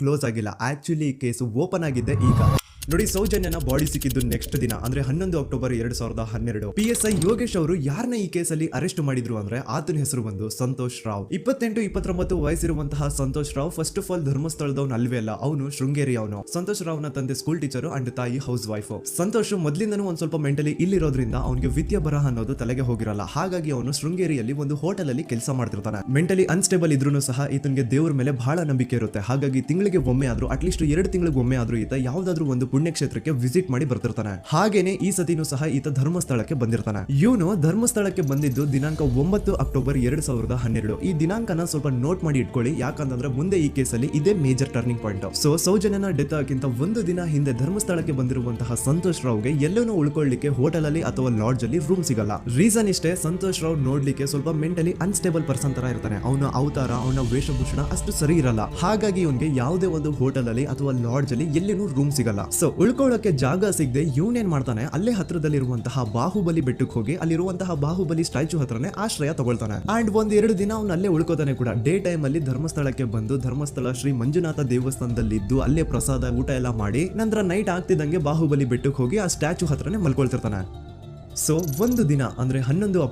Close ಆಗಿಲ್ಲ. Actually ಈ case open ಆಗಿದ್ದೆ ಈಗ. ನೋಡಿ, ಸೌಜನ್ಯನ ಬಾಡಿ ಸಿಕ್ಕಿದ್ದು ನೆಕ್ಸ್ಟ್ ದಿನ ಅಂದ್ರೆ 11 ಅಕ್ಟೋಬರ್ 2012. PSI ಯೋಗೇಶ್ ಅವರು ಯಾರನ್ನ ಈ ಕೇಸಲ್ಲಿ ಅರೆಸ್ಟ್ ಮಾಡಿದ್ರು ಅಂದ್ರೆ ಆತನ ಹೆಸರು ಬಂದು ಸಂತೋಷ್ ರಾವ್. 28-29 ವಯಸ್ಸಿರುವಂತಹ Santosh Rao first of all ಧರ್ಮಸ್ಥಳದವನು ಅಲ್ವೇ ಅಲ್ಲ, ಅವನು ಶೃಂಗೇರಿ. ಅವನು ಸಂತೋಷ್ ರಾವ್ನ ತಂದೆ ಸ್ಕೂಲ್ ಟೀಚರ್ ಅಂಡ್ ತಾಯಿ ಹೌಸ್ ವೈಫ್. ಸಂತೋಷ್ ಮೊದ್ಲಿಂದನೂ ಒಂದ್ ಸ್ವಲ್ಪ ಮೆಂಟಲಿ ಇಲ್ಲಿರೋದ್ರಿಂದ ಅವನಿಗೆ ವಿದ್ಯಾ ಬರಹ ಅನ್ನೋದು ತಲೆಗೆ ಹೋಗಿರಲ್ಲ. ಹಾಗಾಗಿ ಅವನು ಶೃಂಗೇರಿಯಲ್ಲಿ ಒಂದು ಹೋಟೆಲ್ ಅಲ್ಲಿ ಕೆಲಸ ಮಾಡ್ತಿರ್ತಾನೆ. ಮೆಂಟಲಿ ಅನ್ಸ್ಟೇಬಲ್ ಇದ್ರೂ ಸಹ ಈತನಿಗೆ ದೇವ್ರ ಮೇಲೆ ಬಹಳ ನಂಬಿಕೆ ಇರುತ್ತೆ. ಹಾಗಾಗಿ ತಿಂಗಳಿಗೆ ಒಮ್ಮೆ ಆದ್ರೂ, ಅಟ್ಲೀಸ್ಟ್ 2 ತಿಂಗಳಿಗೆ ಒಮ್ಮೆ ಆದ್ರೂ ಈತ ಯಾವ್ದಾದ್ರು ಒಂದು ಪುಣ್ಯಕ್ಷೇತ್ರಕ್ಕೆ ವಿಸಿಟ್ ಮಾಡಿ ಬರ್ತಿರ್ತಾನೆ. ಹಾಗೇನೆ ಈ ಸತಿನೂ ಸಹ ಈತ ಧರ್ಮಸ್ಥಳಕ್ಕೆ ಬಂದಿರ್ತಾನೆ. ಇವನು ಧರ್ಮಸ್ಥಳಕ್ಕೆ ಬಂದಿದ್ದು ದಿನಾಂಕ 9 ಅಕ್ಟೋಬರ್ 2012. ಈ ದಿನಾಂಕನ ಸ್ವಲ್ಪ ನೋಟ್ ಮಾಡಿ ಇಟ್ಕೊಳ್ಳಿ, ಯಾಕಂತಂದ್ರೆ ಮುಂದೆ ಈ ಕೇಸಲ್ಲಿ ಇದೇ ಮೇಜರ್ ಟರ್ನಿಂಗ್ ಪಾಯಿಂಟ್. ಸೊ ಸೌಜನ್ಯನ ಡೆತ್ ಆಗಿಂತ ಒಂದು ದಿನ ಹಿಂದೆ ಧರ್ಮಸ್ಥಳಕ್ಕೆ ಬಂದಿರುವಂತಹ ಸಂತೋಷ್ ರಾವ್ಗೆ ಎಲ್ಲನೂ ಉಳ್ಕೊಳ್ಳಿಕ್ಕೆ ಹೋಟೆಲ್ ಅಲ್ಲಿ ಅಥವಾ ಲಾಡ್ಜ್ ಅಲ್ಲಿ ರೂಮ್ ಸಿಗಲ್ಲ. ರೀಸನ್ ಇಷ್ಟೇ, ಸಂತೋಷ್ ರಾವ್ ನೋಡ್ಲಿಕ್ಕೆ ಸ್ವಲ್ಪ ಮೆಂಟಲಿ ಅನ್ಸ್ಟೇಬಲ್ ಪರ್ಸನ್ ತರ ಇರ್ತಾನೆ. ಅವನ ಅವತಾರ, ಅವನ ವೇಷಭೂಷಣ ಅಷ್ಟು ಸರಿ ಇರಲ್ಲ. ಹಾಗಾಗಿ ಇವನ್ಗೆ ಯಾವುದೇ ಒಂದು ಹೋಟೆಲ್ ಅಲ್ಲಿ ಅಥವಾ ಲಾಡ್ಜ್ ಅಲ್ಲಿ ಎಲ್ಲಿನೂ ರೂಮ್ ಸಿಗಲ್ಲ. ಸೊ ಉಳ್ಕೊಳ್ಳೋಕೆ ಜಾಗ ಸಿಗದೆ ಇವನೇನ್ ಮಾಡ್ತಾನೆ, ಅಲ್ಲೇ ಹತ್ರದಲ್ಲಿರುವಂತಹ ಬಾಹುಬಲಿ ಬೆಟ್ಟಕ್ಕೆ ಹೋಗಿ ಅಲ್ಲಿರುವಂತಹ ಬಾಹುಬಲಿ ಸ್ಟ್ಯಾಚು ಹತ್ರನೇ ಆಶ್ರಯ ತಗೊಳ್ತಾನೆ. ಅಂಡ್ 1-2 ದಿನ ಅವ್ನು ಅಲ್ಲೇ ಉಳ್ಕೋತಾನೆ ಕೂಡ. ಡೇ ಟೈಮ್ ಅಲ್ಲಿ ಧರ್ಮಸ್ಥಳಕ್ಕೆ ಬಂದು ಧರ್ಮಸ್ಥಳ ಶ್ರೀ ಮಂಜುನಾಥ ದೇವಸ್ಥಾನದಲ್ಲಿ ಇದ್ದು ಅಲ್ಲೇ ಪ್ರಸಾದ ಊಟ ಎಲ್ಲ ಮಾಡಿ ನಂತರ ನೈಟ್ ಆಗ್ತಿದ್ದಂಗೆ ಬಾಹುಬಲಿ ಬೆಟ್ಟಕ್ಕೆ ಹೋಗಿ ಆ ಸ್ಟ್ಯಾಚು ಹತ್ರನೇ ಮಲ್ಕೊಳ್ತಿರ್ತಾನೆ. ಸೊ ಒಂದು ದಿನ ಅಂದ್ರೆ 11